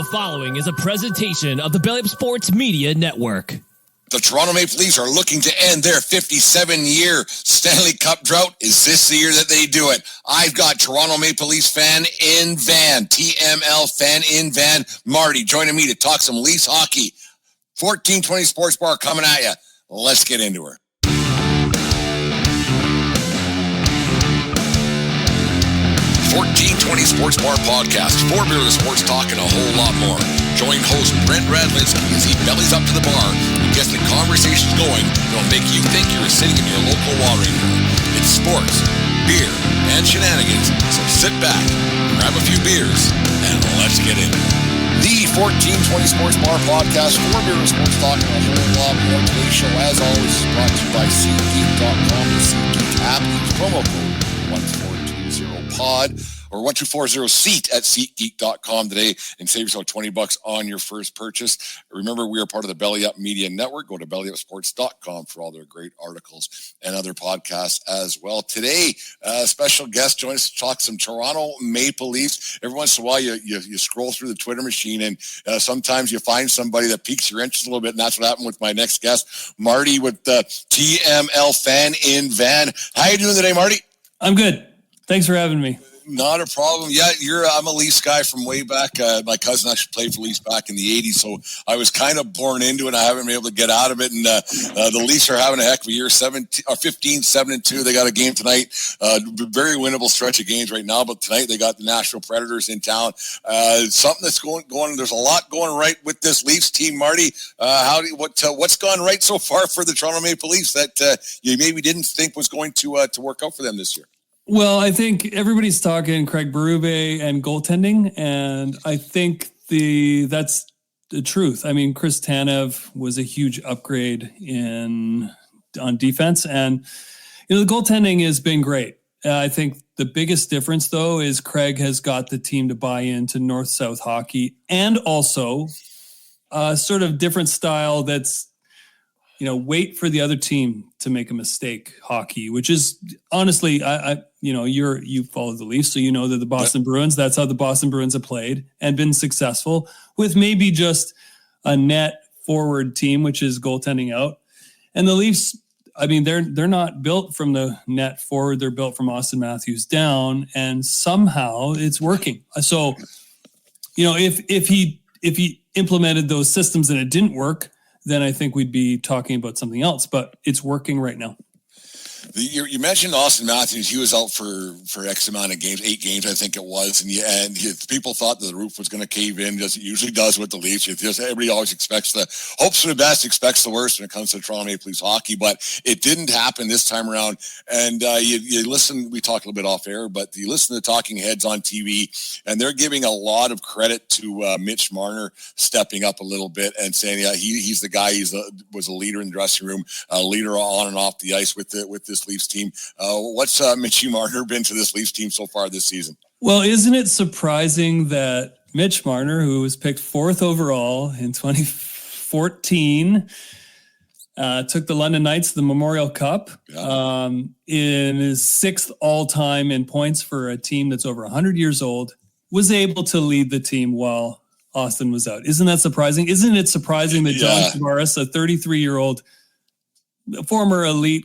The following is a presentation of the Belly Up Sports Media Network. The Toronto Maple Leafs are looking to end their 57-year Stanley Cup drought. Is this the year that they do it? I've got Toronto Maple Leafs fan in van, TML fan in van, Marty, joining me to talk some Leafs hockey. 1420 Sports Bar coming at you. Let's get into her. 1420 Sports Bar Podcast. 4 beer of sports talk and a whole lot more. Join host Brent Radlinsky as he bellies up to the bar and gets the conversations going that'll make you think you're sitting in your local watering room. It's sports, beer, and shenanigans. So sit back, grab a few beers, and let's get into it. The 1420 Sports Bar Podcast, 4 beer of sports talk and a whole lot more. Today's show, as always, is brought to you by SeatGeek.com. The SeatGeek app. Use promo code 1420POD or 1240-SEAT at SeatGeek.com today and save yourself $20 on your first purchase. Remember, we are part of the Belly Up Media Network. Go to bellyupsports.com for all their great articles and other podcasts as well. Today, special guest joins us to talk some Toronto Maple Leafs. Every once in a while, you scroll through the Twitter machine, and sometimes you find somebody that piques your interest a little bit, and that's what happened with my next guest, Marty, with the TML fan in van. How you doing today, Marty? I'm good. Thanks for having me. Not a problem. Yeah, I'm a Leafs guy from way back. My cousin actually played for Leafs back in the 80s, so I was kind of born into it. I haven't been able to get out of it, and the Leafs are having a heck of a year, 15-7-2. They got a game tonight. Very winnable stretch of games right now, but tonight they got the Nashville Predators in town. Something that's going. There's a lot going right with this Leafs team, Marty. What's gone right so far for the Toronto Maple Leafs that you maybe didn't think was going to work out for them this year? Well, I think everybody's talking Craig Berube and goaltending, and I think that's the truth. I mean, Chris Tanev was a huge upgrade on defense, and the goaltending has been great. I think the biggest difference, though, is Craig has got the team to buy into north-south hockey, and also a sort of different style that's wait for the other team to make a mistake hockey, which is honestly, you follow the Leafs, so you know that the Boston Bruins, that's how the Boston Bruins have played and been successful with maybe just a net forward team, which is goaltending out. And the Leafs, I mean, they're not built from the net forward. They're built from Austin Matthews down, and somehow it's working. So, if he implemented those systems and it didn't work, then I think we'd be talking about something else, but it's working right now. You mentioned Austin Matthews. He was out for X amount of games, 8 games, I think it was. And people thought that the roof was going to cave in, as it usually does with the Leafs. Everybody always hopes for the best, expects the worst when it comes to Toronto Maple Leafs hockey. But it didn't happen this time around. And you listen, we talked a little bit off air, but you listen to the talking heads on TV, and they're giving a lot of credit to Mitch Marner stepping up a little bit and saying, yeah, he's the guy. Was a leader in the dressing room, a leader on and off the ice with this Leafs team. What's Mitch Marner been to this Leafs team so far this season? Well, isn't it surprising that Mitch Marner, who was picked 4th overall in 2014, took the London Knights to the Memorial Cup, in his 6th all-time in points for a team that's over 100 years old, was able to lead the team while Austin was out. Isn't that surprising? Isn't it surprising that John Tavares, a 33-year-old former elite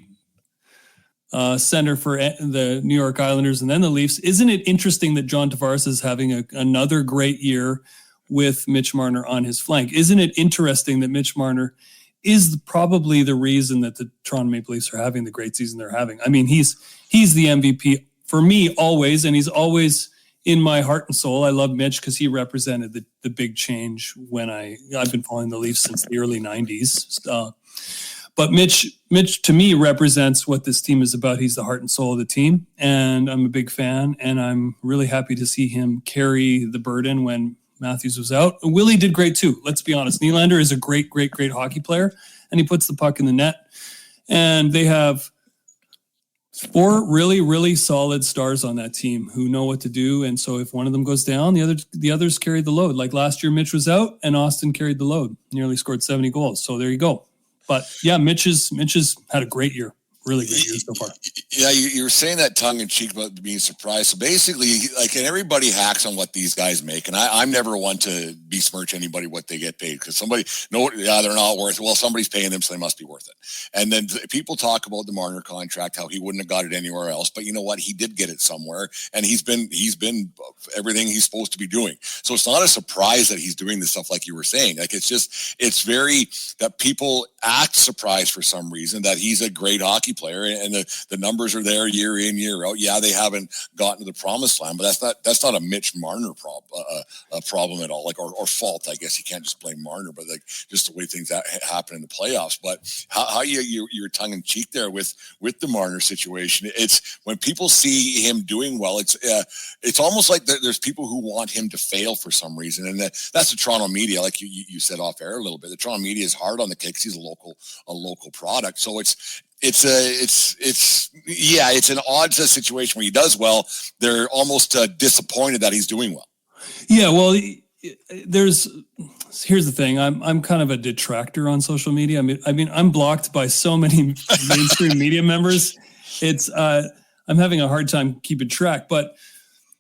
center for the New York Islanders and then the Leafs. Isn't it interesting that John Tavares is having another great year with Mitch Marner on his flank? Isn't it interesting that Mitch Marner is probably the reason that the Toronto Maple Leafs are having the great season they're having? I mean, he's the MVP for me always, and he's always in my heart and soul. I love Mitch because he represented the big change when I've been following the Leafs since the early 90s. But Mitch to me represents what this team is about. He's the heart and soul of the team, and I'm a big fan, and I'm really happy to see him carry the burden when Matthews was out. Willie did great too. Let's be honest. Nylander is a great, great, great hockey player, and he puts the puck in the net. And they have 4 really, really solid stars on that team who know what to do. And so if one of them goes down, the others carry the load. Like last year, Mitch was out, and Austin carried the load. Nearly scored 70 goals. So there you go. But yeah, Mitch has had a great year. really great year so far. Yeah, you're saying that tongue in cheek about being surprised. So basically, like, and everybody hacks on what these guys make, and I'm never one to besmirch anybody what they get paid, because they're not worth it. Well, somebody's paying them, so they must be worth it. And then people talk about the Marner contract, how he wouldn't have got it anywhere else, but you know what? He did get it somewhere, and he's been everything he's supposed to be doing. So it's not a surprise that he's doing this stuff, like you were saying. Like, it's very that people act surprised for some reason that he's a great hockey player, and the numbers are there year in, year out. Yeah, they haven't gotten to the promised land, but that's not a Mitch Marner problem at all, like, or fault. I guess you can't just blame Marner, but like just the way things happen in the playoffs. But how you're tongue in cheek there with the Marner situation. It's when people see him doing well, it's almost like there's people who want him to fail for some reason, and that's the Toronto media, like you said off air a little bit. The Toronto media is hard on the kid because he's a local product. So it's an odd situation where he does well. They're almost disappointed that he's doing well. Yeah, well, here's the thing. I'm kind of a detractor on social media. I mean, I'm blocked by so many mainstream media members. I'm having a hard time keeping track. But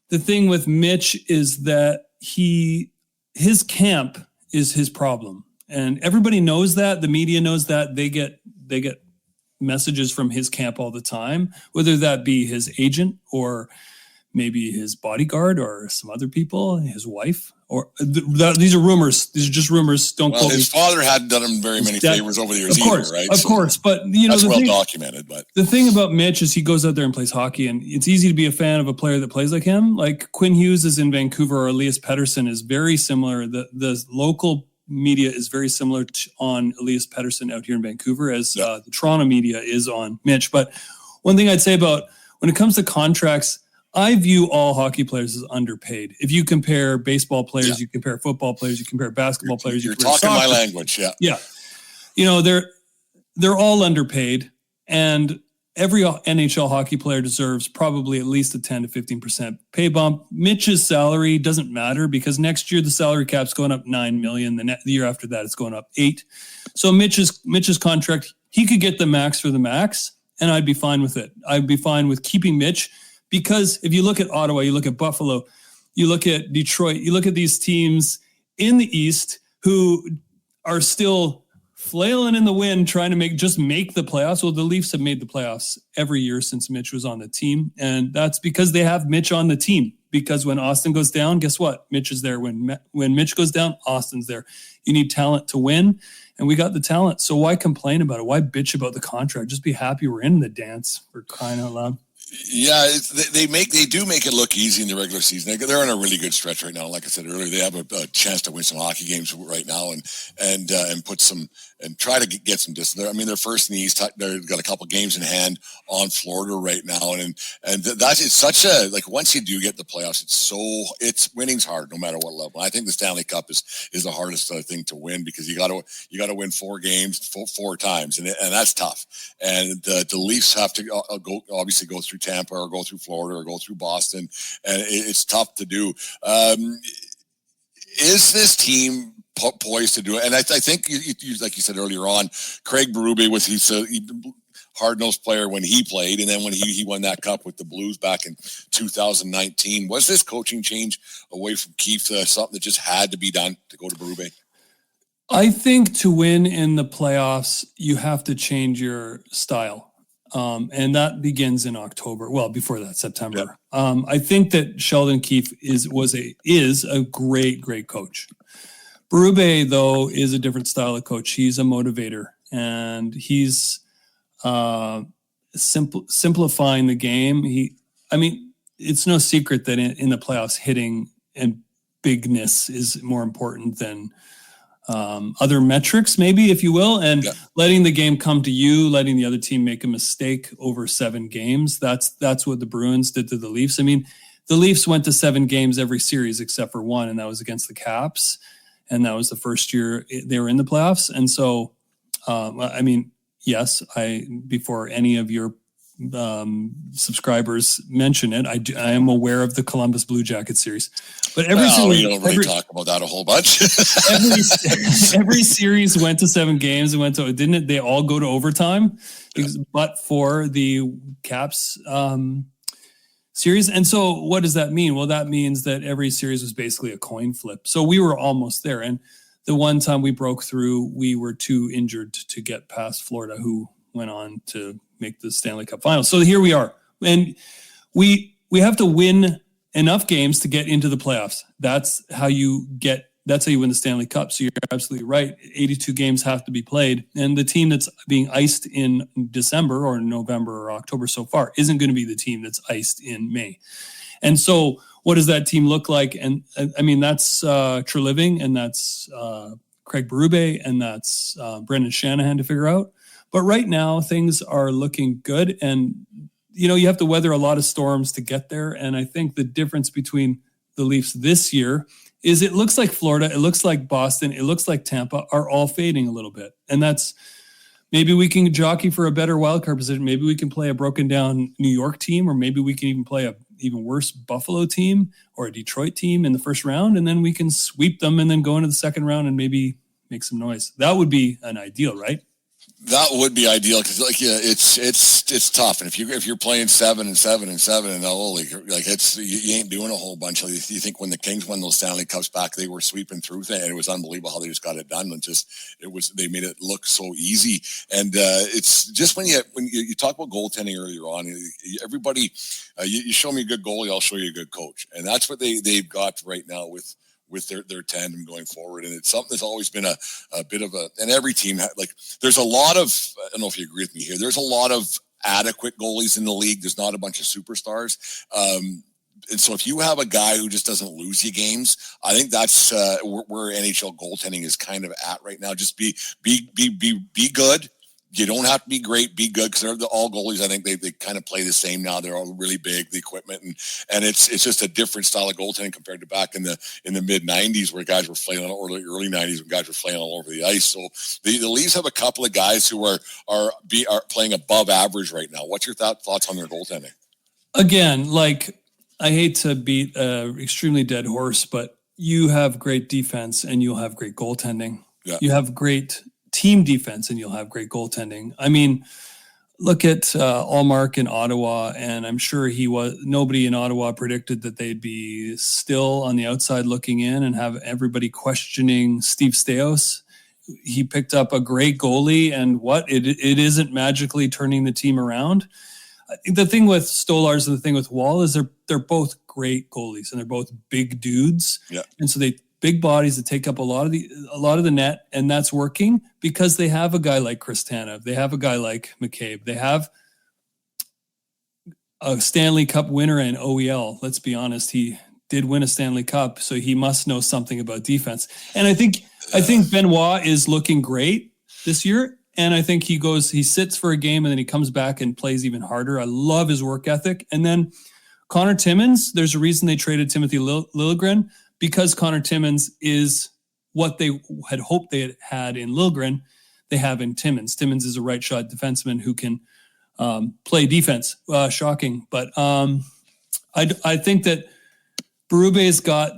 the thing with Mitch is that his camp is his problem, and everybody knows that. The media knows that. They get messages from his camp all the time, whether that be his agent or maybe his bodyguard or some other people, his wife, or these are rumors. These are just rumors. Don't quote me. His father hadn't done him very many favors over the years either, right? Of course. But that's well documented. But the thing about Mitch is he goes out there and plays hockey, and it's easy to be a fan of a player that plays like him. Like Quinn Hughes is in Vancouver, or Elias Pettersson is very similar. The local media is very similar on Elias Pettersson out here in Vancouver as the Toronto media is on Mitch. But one thing I'd say about when it comes to contracts, I view all hockey players as underpaid. If you compare baseball players, you compare football players, you compare basketball players. You're talking my language, yeah. Yeah. You know, they're all underpaid, and every NHL hockey player deserves probably at least a 10 to 15% pay bump. Mitch's salary doesn't matter because next year the salary cap's going up $9 million. The year after that, it's going up $8 million. So Mitch's contract, he could get the max for the max, and I'd be fine with it. I'd be fine with keeping Mitch, because if you look at Ottawa, you look at Buffalo, you look at Detroit, you look at these teams in the East who are still flailing in the wind trying to make the playoffs. Well, the Leafs have made the playoffs every year since Mitch was on the team, and that's because they have Mitch on the team. Because when Austin goes down, guess what? Mitch is there. When Mitch goes down, Austin's there. You need talent to win, and we got the talent. So why complain about it? Why bitch about the contract? Just be happy we're in the dance, for crying out loud. Yeah, they do make it look easy in the regular season. They're in a really good stretch right now. Like I said earlier, they have a chance to win some hockey games right now and put some and try to get some distance. I mean, they're first in the East. They've got a couple games in hand on Florida right now, and it's such a, like, once you do get the playoffs, it's winning's hard no matter what level. I think the Stanley Cup is the hardest thing to win, because you got to win 4 games four times, and that's tough. And the Leafs have to go through Tampa or go through Florida or go through Boston, and it's tough to do. Is this team poised to do it? And I think you like you said earlier on, Craig Berube was he's a hard-nosed player when he played, and then when he won that cup with the Blues back in 2019. Was this coaching change away from Keefe something that just had to be done to go to Berube? I think to win in the playoffs, you have to change your style. And that begins in October. Well, before that, September. Yeah. I think that Sheldon Keefe is a great coach. Berube, though, is a different style of coach. He's a motivator, and he's simplifying the game. It's no secret that in the playoffs, hitting and bigness is more important than other metrics, maybe, if you will, and letting the game come to you, letting the other team make a mistake over 7 games. That's what the Bruins did to the Leafs. I mean, the Leafs went to 7 games every series except for one, and that was against the Caps, and that was the first year they were in the playoffs. And so, yes, before any of your subscribers mention it. I am aware of the Columbus Blue Jackets series, but we don't really talk about that a whole bunch. every series went to 7 games and didn't they all go to overtime? Yeah. But for the Caps series. And so what does that mean? Well, that means that every series was basically a coin flip. So we were almost there. And the one time we broke through, we were too injured to get past Florida, who went on to make the Stanley Cup Finals. So here we are. And we have to win enough games to get into the playoffs. That's how you win the Stanley Cup. So you're absolutely right. 82 games have to be played. And the team that's being iced in December or November or October so far isn't going to be the team that's iced in May. And so what does that team look like? And I mean, that's Treliving, and that's Craig Berube, and that's Brendan Shanahan to figure out. But right now, things are looking good. And, you have to weather a lot of storms to get there. And I think the difference between the Leafs this year is it looks like Florida, it looks like Boston, it looks like Tampa are all fading a little bit. And that's, maybe we can jockey for a better wildcard position. Maybe we can play a broken down New York team, or maybe we can even play a even worse Buffalo team or a Detroit team in the first round. And then we can sweep them and then go into the second round and maybe make some noise. That would be an ideal, right? That would be ideal, because it's tough, and if you're playing 7 and 7 and 7 in the whole league, you ain't doing a whole bunch. You think when the Kings won those Stanley Cups back, they were sweeping through things, and it was unbelievable how they just got it done. They made it look so easy, and it's just when you talk about goaltending earlier on, everybody you show me a good goalie, I'll show you a good coach, and that's what they've got right now with their tandem going forward. And it's something that's always been a bit of and every team, there's a lot of, I don't know if you agree with me here, there's a lot of adequate goalies in the league. There's not a bunch of superstars. And so if you have a guy who just doesn't lose you games, I think that's where NHL goaltending is kind of at right now. Just be good. You don't have to be great, be good, because they're all goalies. I think they kind of play the same now. They're all really big, the equipment, and it's just a different style of goaltending compared to back in the mid '90s, where guys were flailing, or the early '90s when guys were flailing all over the ice. So the Leafs have a couple of guys who are playing above average right now. What's your thoughts on their goaltending? Again, I hate to beat an extremely dead horse, but you have great defense and you'll have great goaltending. Yeah. You have great team defense and you'll have great goaltending. I mean, look at Allmark in Ottawa, and I'm sure nobody in Ottawa predicted that they'd be still on the outside looking in and have everybody questioning Steve Stais. He picked up a great goalie, and it isn't magically turning the team around. The thing with Stolarz and the thing with Wall is they're both great goalies, and they're both big dudes. Yeah. And so they big bodies that take up a lot of the net, and that's working because they have a guy like Chris Tanev. They have a guy like McCabe. They have a Stanley Cup winner in OEL. Let's be honest, he did win a Stanley Cup, so he must know something about defense. And I think Benoit is looking great this year, and I think he sits for a game and then he comes back and plays even harder. I love his work ethic. And then Connor Timmins, there's a reason they traded Timothy Liljegren, because Connor Timmins is what they had hoped they had in Liljegren, they have in Timmins. Timmins is a right-shot defenseman who can play defense. Shocking. But I think that Berube's got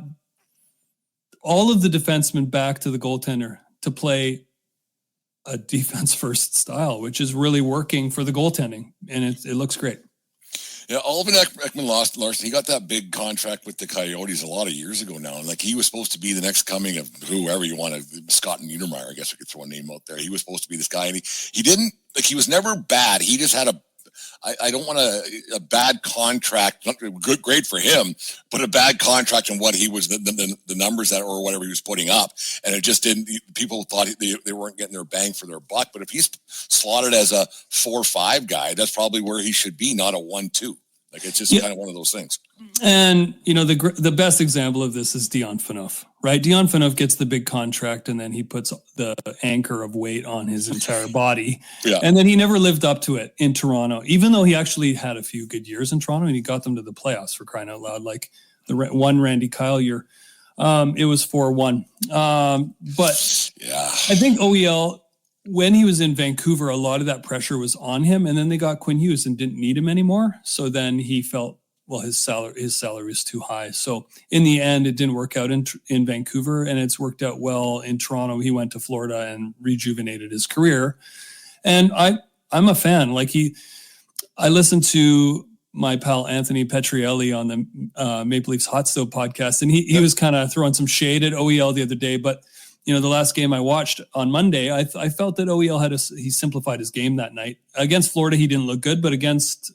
all of the defensemen back to the goaltender to play a defense-first style, which is really working for the goaltending, and it looks great. Yeah, Oliver Ekman-Larsson, he got that big contract with the Coyotes a lot of years ago now. And he was supposed to be the next coming of whoever you want to, Scott Niedermayer, I guess we could throw a name out there. He was supposed to be this guy, and he didn't, he was never bad. He just had I don't want a bad contract, not good, great for him, but a bad contract on what he was, the numbers that, or whatever he was putting up. And it just didn't, people thought they weren't getting their bang for their buck. But if he's slotted as a 4-5 guy, that's probably where he should be, not a 1-2. It's just kind of one of those things. And, the best example of this is Dion Phaneuf, right? Dion Phaneuf gets the big contract, and then he puts the anchor of weight on his entire body. Yeah. And then he never lived up to it in Toronto, even though he actually had a few good years in Toronto, and he got them to the playoffs, for crying out loud, like the one Randy Kyle year. It was 4-1. But yeah, I think OEL when he was in Vancouver, a lot of that pressure was on him, and then they got Quinn Hughes and didn't need him anymore. So then he felt, well, his salary was too high. So in the end, it didn't work out in Vancouver, and it's worked out well in Toronto. He went to Florida and rejuvenated his career. And I'm a fan. Like I listened to my pal Anthony Petrielli on the Maple Leafs Hot Stove podcast, and he was kind of throwing some shade at OEL the other day. But the last game I watched on Monday, I felt that OEL he simplified his game that night. Against Florida, he didn't look good, but against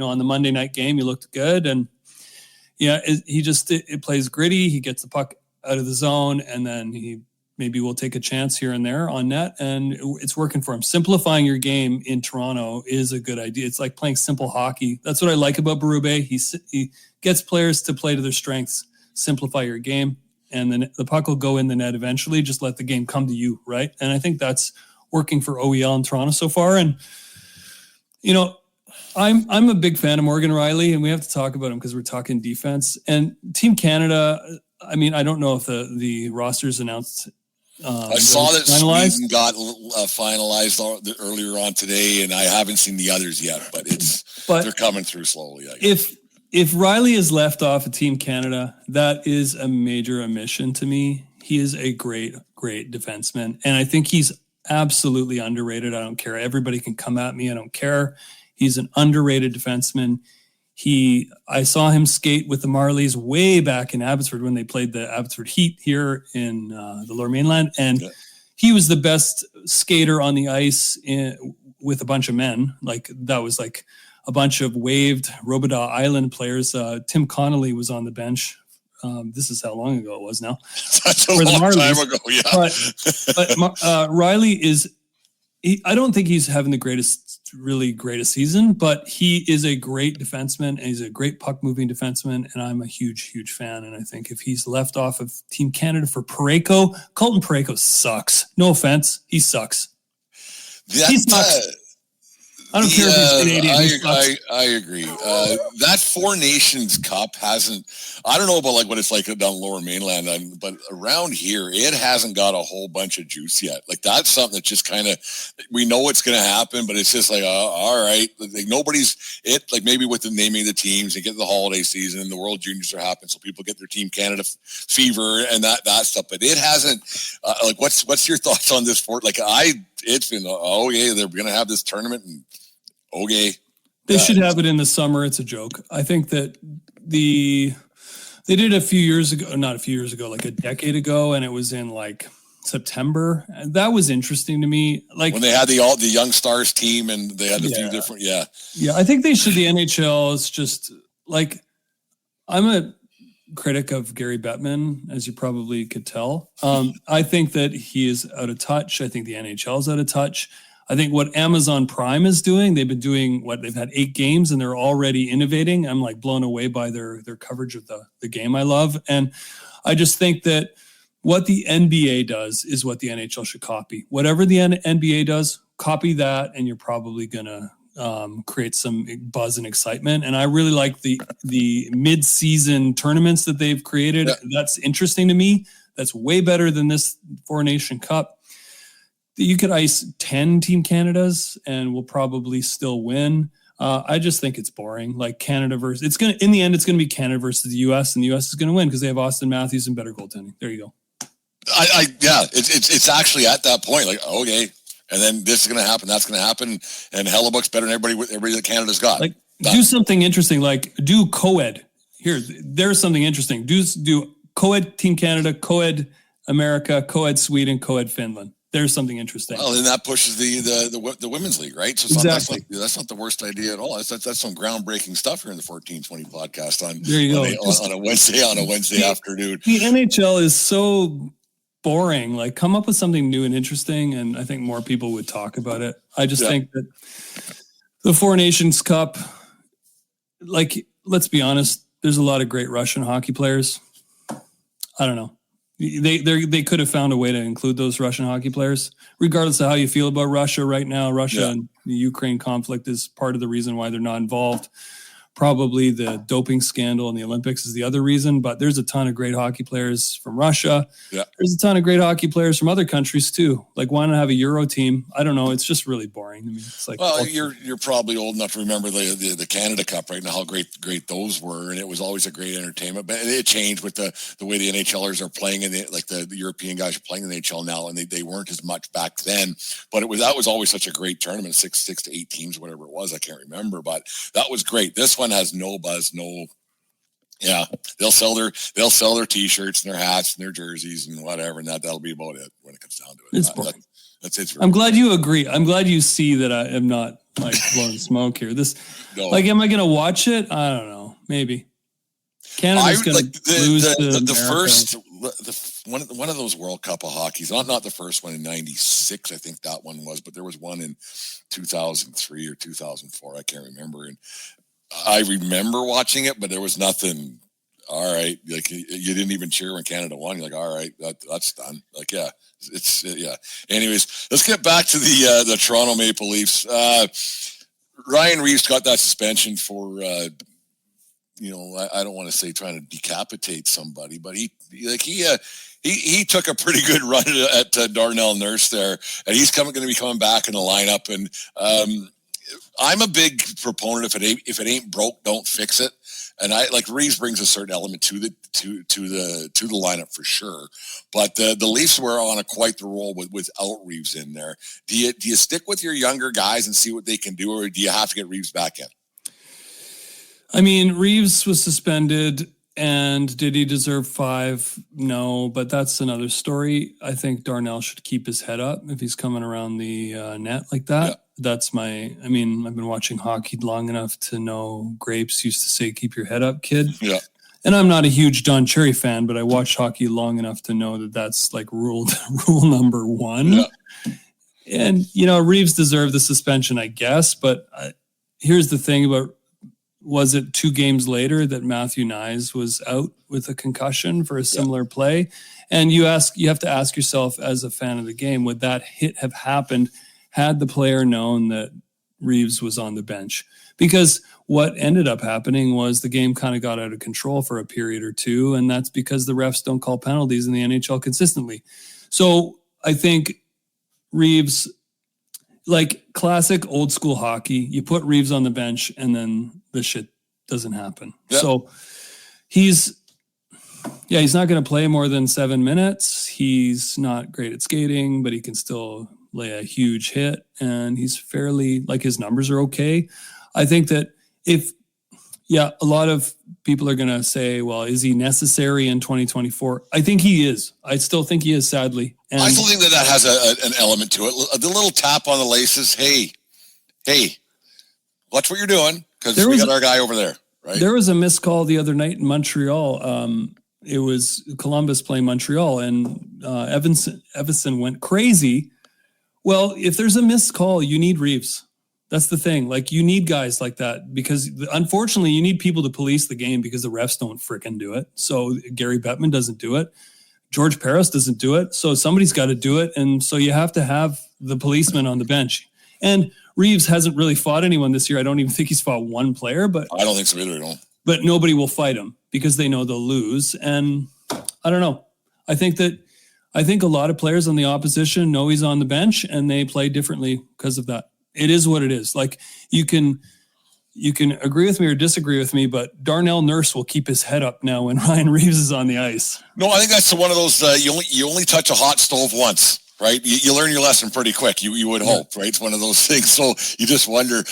on the Monday night game, he looked good. And it plays gritty. He gets the puck out of the zone, and then he maybe will take a chance here and there on net, and it's working for him. Simplifying your game in Toronto is a good idea. It's like playing simple hockey. That's what I like about Berube. He gets players to play to their strengths. Simplify your game, and then the puck will go in the net eventually. Just let the game come to you, right? And I think that's working for OEL in Toronto so far. And I'm a big fan of Morgan Rielly, and we have to talk about him because we're talking defense. And Team Canada, I mean, I don't know if the roster's announced. I saw that Sweden got finalized earlier on today, and I haven't seen the others yet, but they're coming through slowly. I guess. If Rielly is left off of Team Canada, that is a major omission to me. He is a great, great defenseman, and I think he's absolutely underrated. I don't care. Everybody can come at me. I don't care. He's an underrated defenseman. I saw him skate with the Marlies way back in Abbotsford when they played the Abbotsford Heat here in the Lower Mainland. And he was the best skater on the ice with a bunch of men. Like that was like a bunch of waived Robidaw Island players. Tim Connolly was on the bench. This is how long ago it was now. That's a long time ago, yeah. But Rielly is, I don't think he's having the greatest season, but he is a great defenseman, and he's a great puck-moving defenseman, and I'm a huge, huge fan. And I think if he's left off of Team Canada for Parayko, Colton Parayko sucks. No offense, he sucks. He sucks. I don't care if he's Canadian. I agree. That Four Nations Cup hasn't. I don't know about like what it's like down Lower Mainland, but around here it hasn't got a whole bunch of juice yet. Like that's something that just kind of we know it's going to happen, but it's just like all right. Like nobody's it. Like maybe with the naming of the teams and get the holiday season and the World Juniors are happening, so people get their Team Canada fever and that stuff. But it hasn't. Like what's your thoughts on this sport? Like it's been they're going to have this tournament and. Okay. They should have it in the summer. It's a joke. I think that they did a few years ago, not a few years ago, like a decade ago, and it was in like September. And that was interesting to me. Like when they had the Young Stars team and they had a few different, Yeah, I think they should. The NHL is just like, I'm a critic of Gary Bettman, as you probably could tell. I think that he is out of touch. I think the NHL is out of touch. I think what Amazon Prime is doing, they've been doing they've had 8 games and they're already innovating. I'm like blown away by their coverage of the game I love. And I just think that what the NBA does is what the NHL should copy. Whatever the NBA does, copy that, and you're probably going to create some buzz and excitement. And I really like the mid-season tournaments that they've created. Yeah. That's interesting to me. That's way better than this Four Nation Cup. You could ice 10 Team Canadas and we'll probably still win. I just think it's boring. Like Canada in the end, it's going to be Canada versus the U.S. and the U.S. is going to win because they have Austin Matthews and better goaltending. There you go. It's actually at that point. Like, okay. And then this is going to happen. That's going to happen. And Hellebuck's better than everybody that Canada's got. Like do something interesting. Like do co-ed. Here, there's something interesting. Do co-ed Team Canada, co-ed America, co-ed Sweden, co-ed Finland. There's something interesting. Well, then that pushes the women's league, right? So exactly. That's not the worst idea at all. That's some groundbreaking stuff here in the 1420 podcast on a Wednesday afternoon. The NHL is so boring. Like, come up with something new and interesting, and I think more people would talk about it. I just think that the Four Nations Cup, like, let's be honest, there's a lot of great Russian hockey players. I don't know. They could have found a way to include those Russian hockey players, regardless of how you feel about Russia right now. Russia and the Ukraine conflict is part of the reason why they're not involved. Probably the doping scandal in the Olympics is the other reason, but there's a ton of great hockey players from Russia. Yeah. There's a ton of great hockey players from other countries too. Like, why not have a Euro team? I don't know. It's just really boring to me. It's like, well, you're probably old enough to remember the Canada Cup, right? Now how great those were, and it was always a great entertainment. But it changed with the way the NHLers are playing, and the European guys are playing in the NHL now, and they weren't as much back then. But that was always such a great tournament, six to 8 teams, whatever it was. I can't remember, but that was great. This one has no buzz, no. Yeah, they'll sell their T-shirts and their hats and their jerseys and whatever, and that'll be about it when it comes down to it. It's boring. That's it. I'm glad you agree. I'm glad you see that I am not like blowing smoke here. Am I going to watch it? I don't know. Maybe Canada's going to lose the first one of those World Cup of hockeys. Not the first one in '96. I think that one was, but there was one in 2003 or 2004. I can't remember. And I remember watching it, but there was nothing. All right, like you didn't even cheer when Canada won. You're like, all right, that's done. Like, yeah, it's yeah. Anyways, let's get back to the Toronto Maple Leafs. Ryan Reaves got that suspension for I don't want to say trying to decapitate somebody, but he took a pretty good run at Darnell Nurse there, and he's going to be coming back in the lineup. And I'm a big proponent if it ain't broke, don't fix it. And Reaves brings a certain element to the lineup for sure. But the Leafs were on quite the roll without Reaves in there. Do you stick with your younger guys and see what they can do, or do you have to get Reaves back in? I mean, Reaves was suspended, and did he deserve 5? No, but that's another story. I think Darnell should keep his head up if he's coming around the net like that. Yeah. I've been watching hockey long enough to know Grapes used to say, keep your head up, kid. Yeah. And I'm not a huge Don Cherry fan, but I watched hockey long enough to know that that's like rule number 1. Yeah. And, Reaves deserved the suspension, I guess. But here's the thing about, was it 2 games later that Matthew Nyes was out with a concussion for a similar play? And you have to ask yourself as a fan of the game, would that hit have happened had the player known that Reaves was on the bench? Because what ended up happening was the game kind of got out of control for a period or 2, and that's because the refs don't call penalties in the NHL consistently. So I think Reaves, like classic old school hockey, you put Reaves on the bench and then the shit doesn't happen. Yep. So he's not going to play more than 7 minutes. He's not great at skating, but he can still lay a huge hit, and he's fairly, his numbers are okay. I think that a lot of people are going to say, well, is he necessary in 2024? I think he is. I still think he is, sadly. And I still think that has an element to it. The little tap on the laces. Hey, watch what you're doing, because we got our guy over there, right? There was a missed call the other night in Montreal. It was Columbus playing Montreal, and Evason went crazy. Well, if there's a missed call, you need Reaves. That's the thing. You need guys like that, because unfortunately you need people to police the game, because the refs don't frickin' do it. So Gary Bettman doesn't do it. George Paris doesn't do it. So somebody's got to do it. And so you have to have the policeman on the bench. And Reaves hasn't really fought anyone this year. I don't even think he's fought one player, but I don't think so either. No. But nobody will fight him because they know they'll lose. And I don't know. I think a lot of players on the opposition know he's on the bench, and they play differently because of that. It is what it is. You can agree with me or disagree with me, but Darnell Nurse will keep his head up now when Ryan Reaves is on the ice. No, I think that's one of those, you only touch a hot stove once, right? You learn your lesson pretty quick. You would hope, right? It's one of those things. So you just wonder,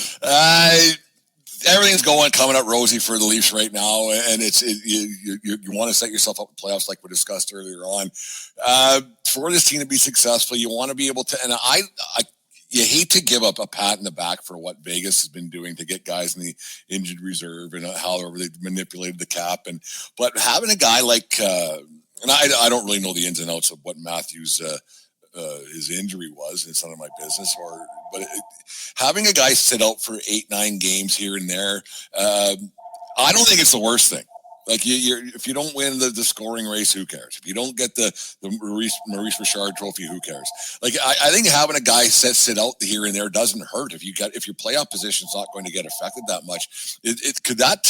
everything's coming up rosy for the Leafs right now, and you want to set yourself up for playoffs, like we discussed earlier on. For this team to be successful, you want to be able to, and you hate to give up a pat in the back for what Vegas has been doing to get guys in the injured reserve and however they've manipulated the cap, but having a guy like, and I don't really know the ins and outs of what Matthews his injury was. It's none of my business. But having a guy sit out for 8-9 games here and there, I don't think it's the worst thing. Like if you don't win the scoring race, who cares? If you don't get the Maurice Richard Trophy, who cares? Like I think having a guy sit out here and there doesn't hurt. If your playoff position's not going to get affected that much, could that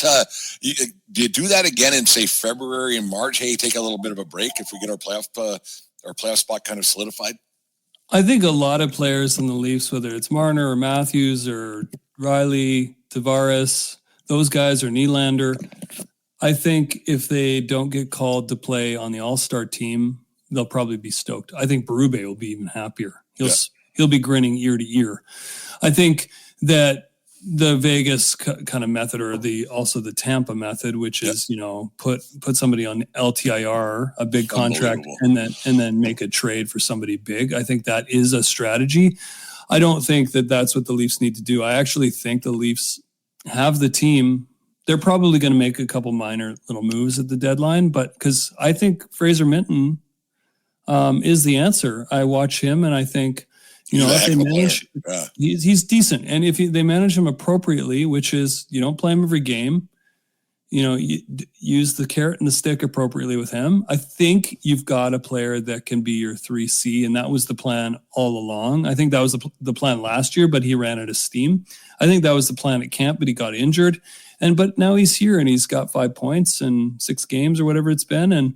do you do that again in say February and March? Hey, take a little bit of a break if we get our playoff spot kind of solidified. I think a lot of players in the Leafs, whether it's Marner or Matthews or Riley, Tavares, those guys, or Nylander, I think if they don't get called to play on the All-Star team, they'll probably be stoked. I think Berube will be even happier. He'll be grinning ear to ear. I think that the Vegas kind of method, or also the Tampa method, which is, put somebody on LTIR, a big contract, and then make a trade for somebody big. I think that is a strategy. I don't think that that's what the Leafs need to do. I actually think the Leafs have the team. They're probably going to make a couple minor little moves at the deadline, but because I think Fraser Minton is the answer. I watch him and I think, if they manage, he's decent. And if they manage him appropriately, which is, you don't play him every game, you use the carrot and the stick appropriately with him. I think you've got a player that can be your 3C, and that was the plan all along. I think that was the plan last year, but he ran out of steam. I think that was the plan at camp, but he got injured. But now he's here and he's got 5 points in 6 games or whatever it's been. And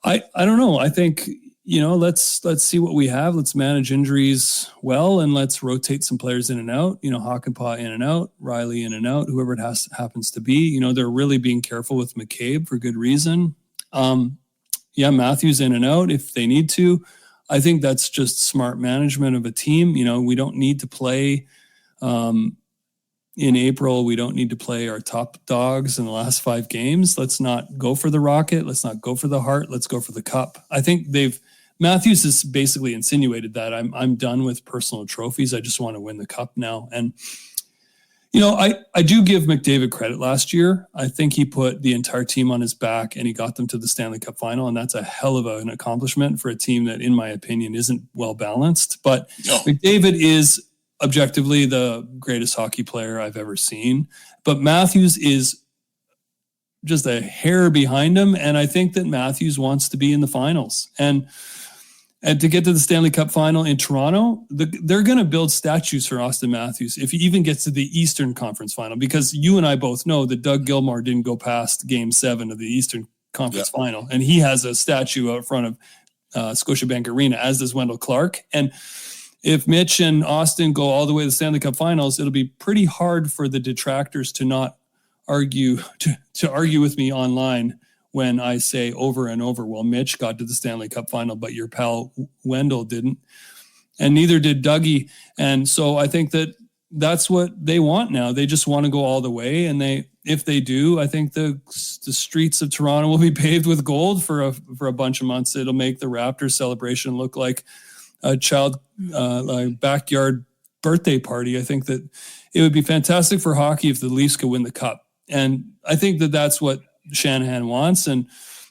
I don't know. I think, let's see what we have. Let's manage injuries well, and let's rotate some players in and out. Hakanpää in and out, Riley in and out, whoever it happens to be. They're really being careful with McCabe for good reason. Matthews in and out if they need to. I think that's just smart management of a team. We don't need to play in April. We don't need to play our top dogs in the last 5 games. Let's not go for the Rocket. Let's not go for the Hart. Let's go for the Cup. I think Matthews has basically insinuated that I'm done with personal trophies. I just want to win the Cup now. And, I do give McDavid credit last year. I think he put the entire team on his back and he got them to the Stanley Cup final. And that's a hell of an accomplishment for a team that, in my opinion, isn't well balanced. But McDavid is objectively the greatest hockey player I've ever seen. But Matthews is just a hair behind him. And I think that Matthews wants to be in the finals. And to get to the Stanley Cup final in Toronto, they're going to build statues for Austin Matthews if he even gets to the Eastern Conference final, because you and I both know that Doug Gilmour didn't go past Game 7 of the Eastern Conference final. And he has a statue out front of Scotiabank Arena, as does Wendell Clark. And if Mitch and Austin go all the way to the Stanley Cup finals, it'll be pretty hard for the detractors to not argue with me online when I say over and over, well, Mitch got to the Stanley Cup final, but your pal Wendell didn't. And neither did Dougie. And so I think that that's what they want now. They just want to go all the way. And if they do, I think the streets of Toronto will be paved with gold for a bunch of months. It'll make the Raptors celebration look like a backyard birthday party. I think that it would be fantastic for hockey if the Leafs could win the Cup. And I think that that's what Shanahan wants. And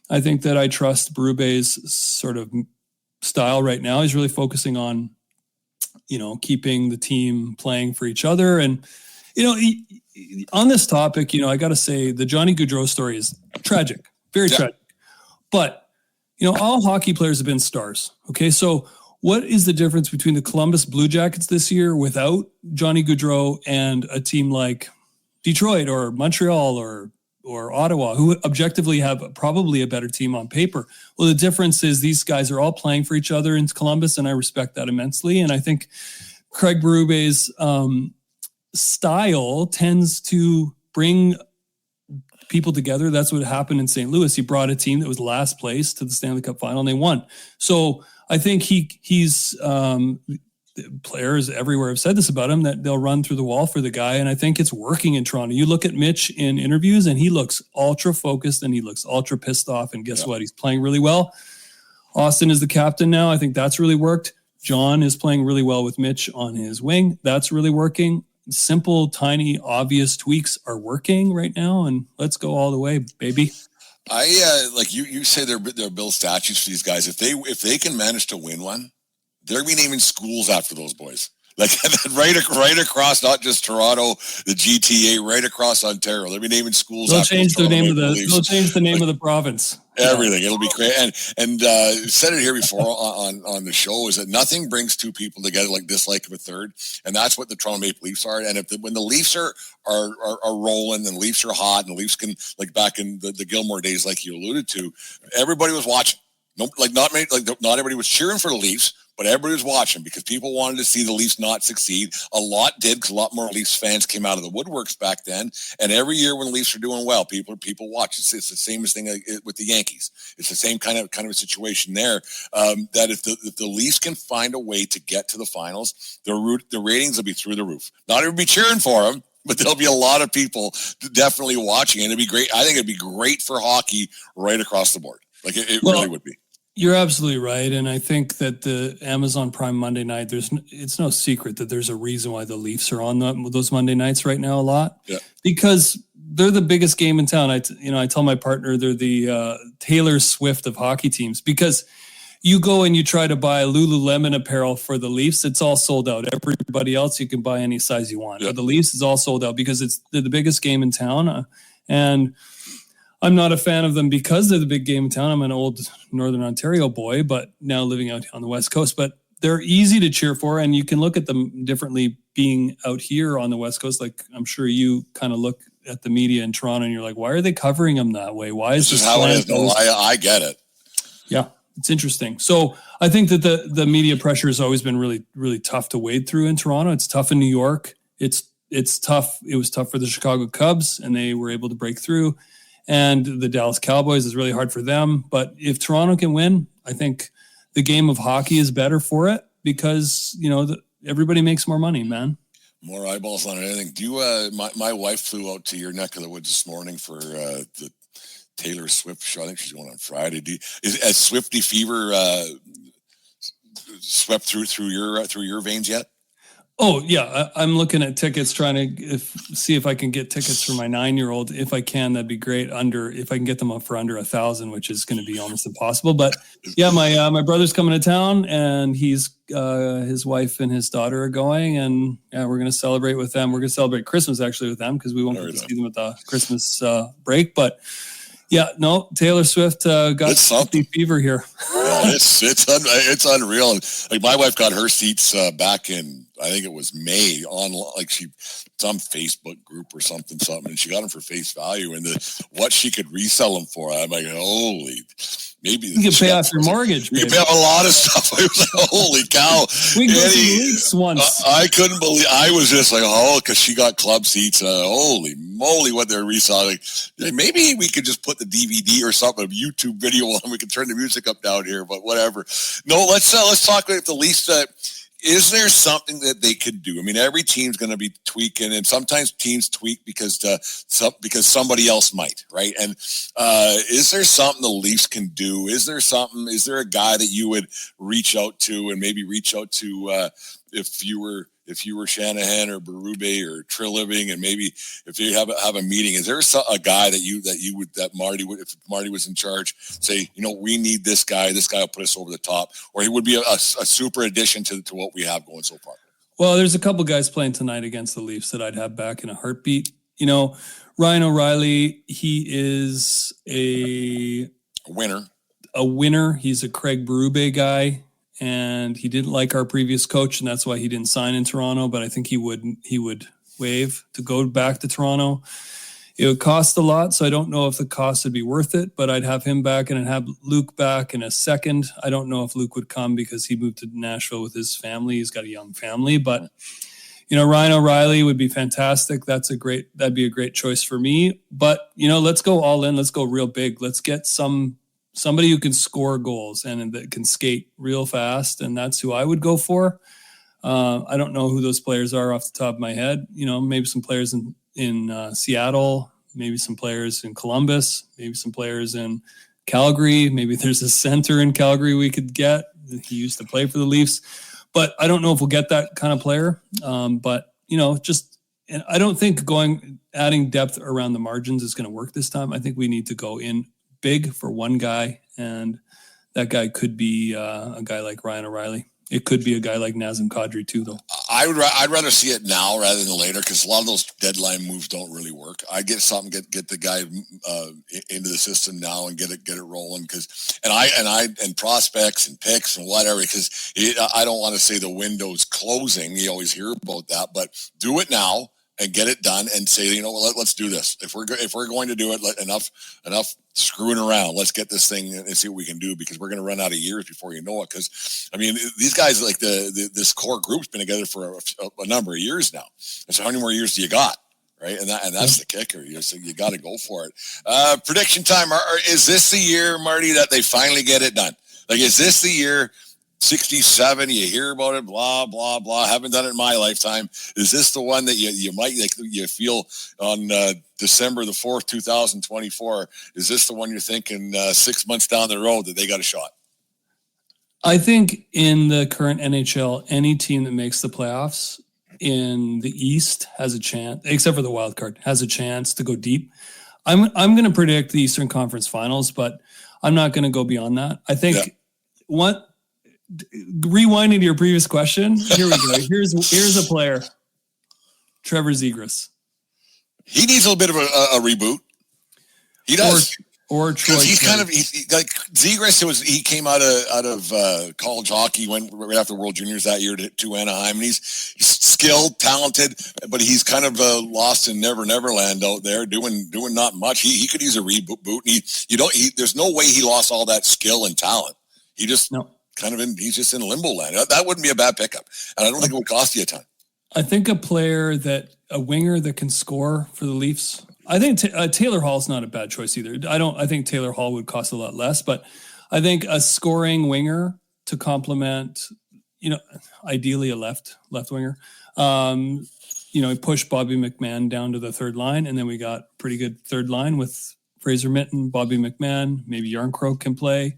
I think that I trust Berube's sort of style right now. He's really focusing on, keeping the team playing for each other. And, on this topic, I got to say the Johnny Gaudreau story is tragic, very tragic. But, all hockey players have been stars. Okay. So what is the difference between the Columbus Blue Jackets this year without Johnny Gaudreau and a team like Detroit or Montreal or Ottawa, who objectively have probably a better team on paper? Well, the difference is these guys are all playing for each other in Columbus, and I respect that immensely. And I think Craig Berube's style tends to bring people together. That's what happened in St. Louis. He brought a team that was last place to the Stanley Cup final, and they won. So I think he's players everywhere have said this about him, that they'll run through the wall for the guy. And I think it's working in Toronto. You look at Mitch in interviews and he looks ultra focused and he looks ultra pissed off. And guess what? He's playing really well. Austin is the captain now. I think that's really worked. John is playing really well with Mitch on his wing. That's really working. Simple, tiny, obvious tweaks are working right now. And let's go all the way, baby. Like you say they're build statues for these guys. If they can manage to win one, they're going to be naming schools after those boys. Like right across, not just Toronto, the GTA, right across Ontario. They'll be naming schools. They'll change the name of the province. Everything. It'll be great. And said it here before on the show is that nothing brings two people together like dislike of a third. And that's what the Toronto Maple Leafs are. And when the Leafs are rolling and the Leafs are hot and the Leafs can, like back in the Gilmore days, like you alluded to, everybody was watching. Not everybody was cheering for the Leafs, but everybody was watching because people wanted to see the Leafs not succeed. A lot did because a lot more Leafs fans came out of the woodworks back then. And every year when the Leafs are doing well, people watch. It's the same thing with the Yankees. It's the same kind of a situation there. That if the Leafs can find a way to get to the finals, the ratings will be through the roof. Not everybody cheering for them, but there'll be a lot of people definitely watching, and it'd be great. I think it'd be great for hockey right across the board. Like it really would be. You're absolutely right, and I think that the Amazon Prime Monday night, it's no secret that there's a reason why the Leafs are on those Monday nights right now a lot. Yeah. Because they're the biggest game in town. I tell my partner they're the Taylor Swift of hockey teams, because you go and you try to buy Lululemon apparel for the Leafs, it's all sold out. Everybody else, you can buy any size you want. Yeah. But the Leafs is all sold out because they're the biggest game in town, and I'm not a fan of them because they're the big game in town. I'm an old Northern Ontario boy, but now living out on the West Coast. But they're easy to cheer for, and you can look at them differently being out here on the West Coast. Like I'm sure you kind of look at the media in Toronto and you're like, why are they covering them that way? Why is this how it is? No, I get it. Yeah, it's interesting. So I think that the media pressure has always been really, really tough to wade through in Toronto. It's tough in New York. It's tough. It was tough for the Chicago Cubs, and they were able to break through. And the Dallas Cowboys is really hard for them. But if Toronto can win, I think the game of hockey is better for it because, everybody makes more money, man. More eyeballs on anything. Do you, my wife flew out to your neck of the woods this morning for the Taylor Swift show. I think she's going on Friday. Has Swiftie fever swept through your veins yet? Oh yeah, I'm looking at tickets, trying to see if I can get tickets for my 9-year-old. If I can, that'd be great. If I can get them up for under 1,000, which is going to be almost impossible. But yeah, my brother's coming to town, and his wife and his daughter are going, and yeah, we're going to celebrate with them. We're going to celebrate Christmas actually with them because we won't get to see them at the Christmas break. But yeah, no, Taylor Swift got something fever here. Yeah, it's unreal. Like my wife got her seats back in, I think it was May, on like some Facebook group or something, and she got them for face value, and what she could resell them for. I'm like, holy. Maybe you can pay off your mortgage. You can pay off a lot of stuff. I was like, holy cow. We can go to the Leafs once. I couldn't believe, I was just like, because she got club seats. Holy moly, what they're reselling. Maybe we could just put the DVD or something, a YouTube video on. We can turn the music up down here, but whatever. No, let's talk about the Leafs. Is there something that they could do? I mean, every team's going to be tweaking, and sometimes teams tweak because somebody else might, right? And is there something the Leafs can do? Is there a guy that you would reach out to, and maybe reach out to if you were Shanahan or Berube or Treliving, and maybe if you have a meeting, is there a guy that Marty would, if Marty was in charge, say, we need this guy will put us over the top, or he would be a super addition to what we have going so far? Well, there's a couple guys playing tonight against the Leafs that I'd have back in a heartbeat. Ryan O'Reilly, he is a winner. He's a Craig Berube guy. And he didn't like our previous coach, and that's why he didn't sign in Toronto. But I think he would waive to go back to Toronto. It would cost a lot, so I don't know if the cost would be worth it. But I'd have him back, and I'd have Luke back in a second. I don't know if Luke would come because he moved to Nashville with his family. He's got a young family, but Ryan O'Reilly would be fantastic. That'd be a great choice for me. But let's go all in. Let's go real big. Let's get somebody who can score goals and that can skate real fast, and that's who I would go for. I don't know who those players are off the top of my head. Maybe some players in Seattle, maybe some players in Columbus, maybe some players in Calgary. Maybe there's a center in Calgary we could get. He used to play for the Leafs, but I don't know if we'll get that kind of player. But and I don't think adding depth around the margins is going to work this time. I think we need to go in big for one guy, and that guy could be a guy like Ryan O'Reilly. It could be a guy like Nazem Kadri too, though. I'd rather see it now rather than later, because a lot of those deadline moves don't really work. I get something, get the guy into the system now and get it rolling, and prospects and picks and whatever, because I don't want to say the window's closing. You always hear about that, but do it now and get it done and say, let's do this. If we're going to do it, enough screwing around. Let's get this thing and see what we can do, because we're going to run out of years before you know it. Because, I mean, these guys, like this core group's been together for a number of years now. And so how many more years do you got? Right. And that's the kicker. So you got to go for it. Prediction time. Is this the year, Marty, that they finally get it done? Like, is this the year? 67, you hear about it, blah, blah, blah. Haven't done it in my lifetime. Is this the one that you might, like, you feel on December the 4th, 2024? Is this the one you're thinking 6 months down the road that they got a shot? I think in the current NHL, any team that makes the playoffs in the East has a chance, except for the wild card, has a chance to go deep. I'm going to predict the Eastern Conference Finals, but I'm not going to go beyond that. I think rewinding to your previous question, here we go. Here's a player, Trevor Zegras. He needs a little bit of a reboot. He does. Or Troy. He's kind of like Zegras. He came out of college hockey, went right after World Juniors that year to Anaheim, and he's skilled, talented, but he's kind of lost in Neverland out there, doing not much. He could use a reboot. There's no way he lost all that skill and talent. He just he's just in limbo land. That wouldn't be a bad pickup, and I don't think it would cost you a ton. I think a winger that can score for the Leafs. I think Taylor Hall's not a bad choice either. I think Taylor Hall would cost a lot less, but I think a scoring winger to complement, ideally a left winger. Push Bobby McMahon down to the third line, and then we got pretty good third line with Fraser Minten, Bobby McMahon, maybe Yarncroke can play.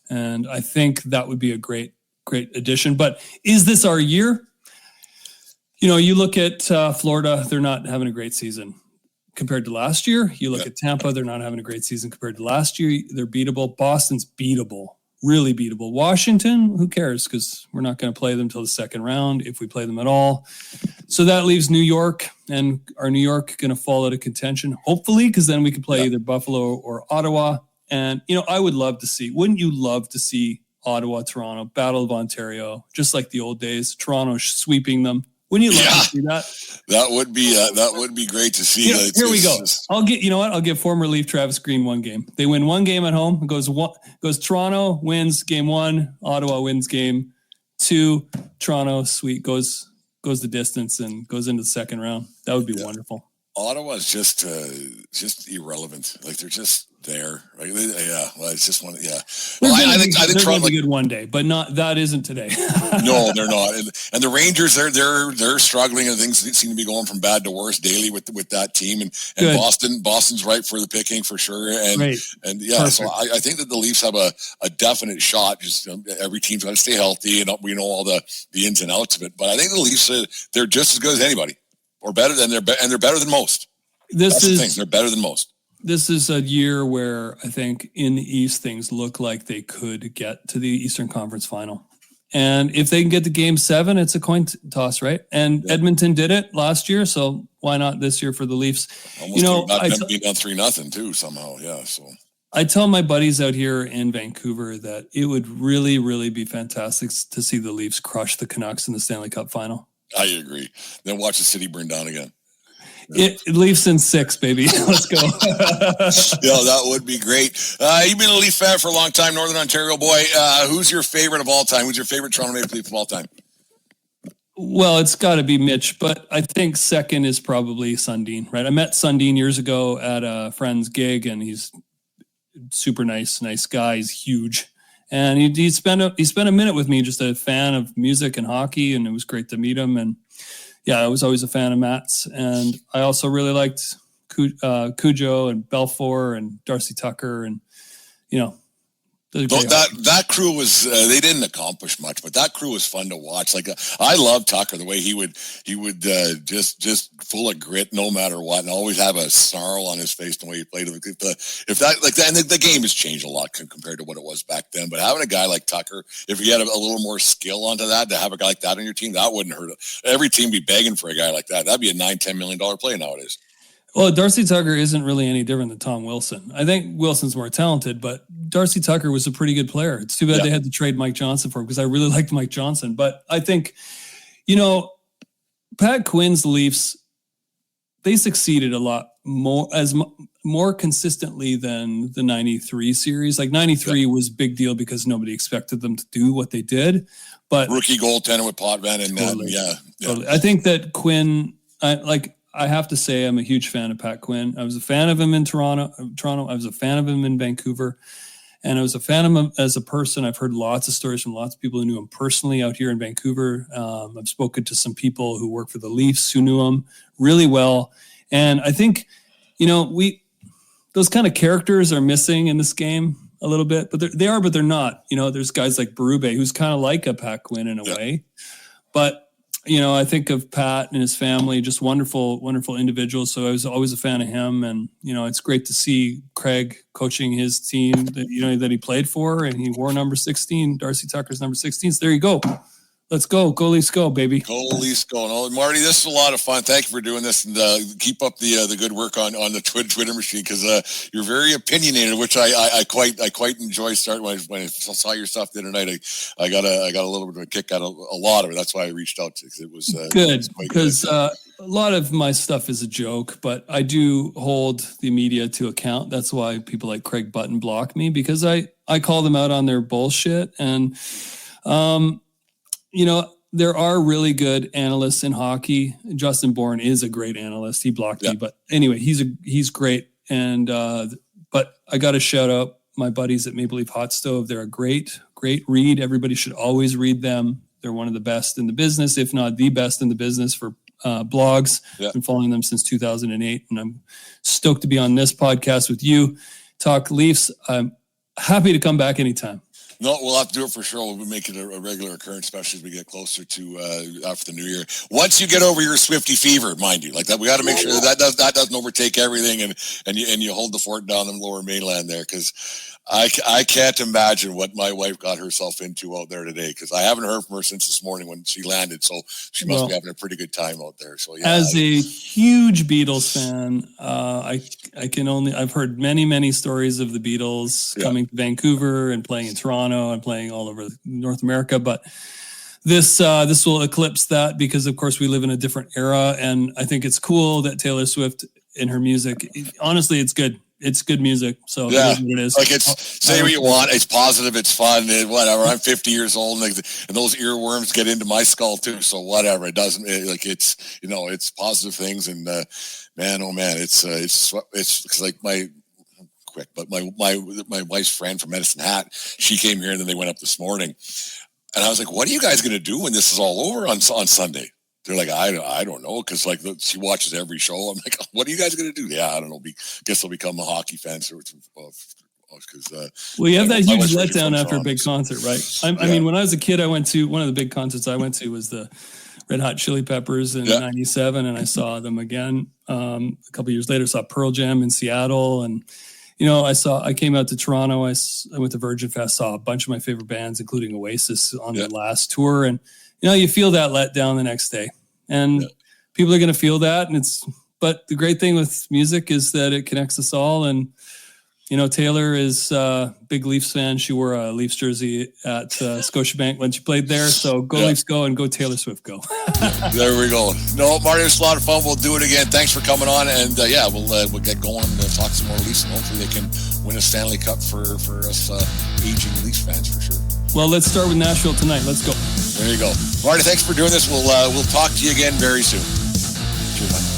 And I think that would be a great addition. But is this our year? You look at Florida, they're not having a great season compared to last year. You look at Tampa, they're not having a great season compared to last year. They're beatable. Boston's beatable, really beatable. Washington, who cares? Because we're not going to play them till the second round, if we play them at all. So that leaves New York, and are New York going to fall out of contention? Hopefully, because then we could play either Buffalo or Ottawa. And, I would love to see, wouldn't you love to see Ottawa, Toronto, Battle of Ontario, just like the old days, Toronto sweeping them? Wouldn't you love to see that? That would be great to see. Here we go. I'll give former Leaf Travis Green one game. They win one game at home. It goes Toronto wins game 1, Ottawa wins game 2, Toronto goes the distance and goes into the second round. That would be wonderful. Ottawa's just irrelevant. Like, they're just there. Right? It's just one. Yeah. Well, I think Toronto be good one day, but that isn't today. No, they're not. And the Rangers, they're struggling, and things seem to be going from bad to worse daily with that team. And Boston's right for the picking for sure. And Perfect. So I think that the Leafs have a definite shot. Just every team's got to stay healthy, and we know all the ins and outs of it. But I think the Leafs, they're just as good as anybody, or better than they're better than most. They're better than most. This is a year where I think in the East things look like they could get to the Eastern Conference Final. And if they can get to Game 7, it's a coin toss, right? And Edmonton did it last year, so why not this year for the Leafs? Almost being down 3-0 too somehow, yeah. So I tell my buddies out here in Vancouver that it would really, really be fantastic to see the Leafs crush the Canucks in the Stanley Cup Final. I agree. Then watch the city burn down again. It Leafs in 6, baby. Let's go. That would be great. You've been a Leaf fan for a long time, Northern Ontario boy. Who's your favorite of all time? Who's your favorite Toronto Maple Leaf of all time? Well, it's got to be Mitch, but I think second is probably Sundin, right? I met Sundin years ago at a friend's gig, and he's super nice guy. He's huge. And he spent a minute with me, just a fan of music and hockey, and it was great to meet him. And I was always a fan of Matt's, and I also really liked Cujo and Belfour and Darcy Tucker, and That crew was they didn't accomplish much, but that crew was fun to watch. Like I love Tucker, the way he would just full of grit no matter what, and always have a snarl on his face the way he played. And the game has changed a lot compared to what it was back then. But having a guy like Tucker, if you had a little more skill onto that, to have a guy like that on your team, that wouldn't hurt it. Every team be begging for a guy like that. That'd be a $9-10 million play nowadays. Well, Darcy Tucker isn't really any different than Tom Wilson. I think Wilson's more talented, but Darcy Tucker was a pretty good player. It's too bad they had to trade Mike Johnson for him, because I really liked Mike Johnson. But I think, Pat Quinn's Leafs, they succeeded a lot more consistently than the 93 series. Like 93 was a big deal because nobody expected them to do what they did. But rookie goaltender with Potvin and totally. I think that Quinn, I have to say I'm a huge fan of Pat Quinn. I was a fan of him in Toronto. I was a fan of him in Vancouver. And I was a fan of him as a person. I've heard lots of stories from lots of people who knew him personally out here in Vancouver. I've spoken to some people who work for the Leafs who knew him really well. And I think, those kind of characters are missing in this game a little bit, but they're not. There's guys like Berube, who's kind of like a Pat Quinn in a way. But I think of Pat and his family, just wonderful, wonderful individuals. So I was always a fan of him. And, it's great to see Craig coaching his team that he played for, and he wore number 16, Darcy Tucker's number 16. So there you go. Let's go. Go Leafs go, baby. Go Leafs go. And Marty, this is a lot of fun. Thank you for doing this, and keep up the good work on the Twitter machine, because you're very opinionated, which I quite enjoy. Starting when I saw your stuff the other night, I got a little bit of a kick out of a lot of it. That's why I reached out to, because it was good. Because a lot of my stuff is a joke, but I do hold the media to account. That's why people like Craig Button block me, because I call them out on their bullshit. And there are really good analysts in hockey. Justin Bourne is a great analyst. He blocked me, but anyway, he's great. And but I got to shout out my buddies at Maple Leaf Hot Stove. They're a great read. Everybody should always read them. They're one of the best in the business, if not the best in the business for blogs. I've been following them since 2008, and I'm stoked to be on this podcast with you. Talk Leafs. I'm happy to come back anytime. No, we'll have to do it for sure. We'll make it a regular occurrence, especially as we get closer to after the new year. Once you get over your Swiftie fever, mind you, like that, we got to make sure that doesn't overtake everything, and you hold the fort down in the Lower Mainland there, because I can't imagine what my wife got herself into out there today, because I haven't heard from her since this morning when she landed. So she must be having a pretty good time out there. So as a huge Beatles fan, I've heard many stories of the Beatles coming to Vancouver and playing in Toronto and playing all over North America, but this will eclipse that, because of course we live in a different era, and I think it's cool that Taylor Swift in her music, honestly, it's good. It's good music. So it is what it is. Like, say what you want. It's positive. It's fun. Whatever. I'm 50 years old, and those earworms get into my skull too. So whatever. It doesn't, it's, it's positive things. And man, oh man, it's like my wife's friend from Medicine Hat, she came here, and then they went up this morning, and I was like, what are you guys going to do when this is all over on Sunday? They're like, I don't know, because she watches every show. I'm like, what are you guys going to do? Yeah, I don't know. Guess they'll become a hockey fan. Well, you have that huge letdown after a big concert, right? I mean, when I was a kid, I went to one of the big concerts I went to was the Red Hot Chili Peppers in '97, and I saw them again a couple years later. Saw Pearl Jam in Seattle, and I came out to Toronto. I went to Virgin Fest, saw a bunch of my favorite bands, including Oasis, on their last tour, and you feel that letdown the next day, and people are going to feel that. But the great thing with music is that it connects us all. And, Taylor is a big Leafs fan. She wore a Leafs jersey at Scotiabank when she played there. So go Leafs go, and go Taylor Swift go. There we go. No, Marty, it was a lot of fun. We'll do it again. Thanks for coming on. And we'll get going and talk some more Leafs, and hopefully they can win a Stanley Cup for us aging Leafs fans for sure. Well, let's start with Nashville tonight. Let's go. There you go. Marty, thanks for doing this. We'll talk to you again very soon. Cheers, man.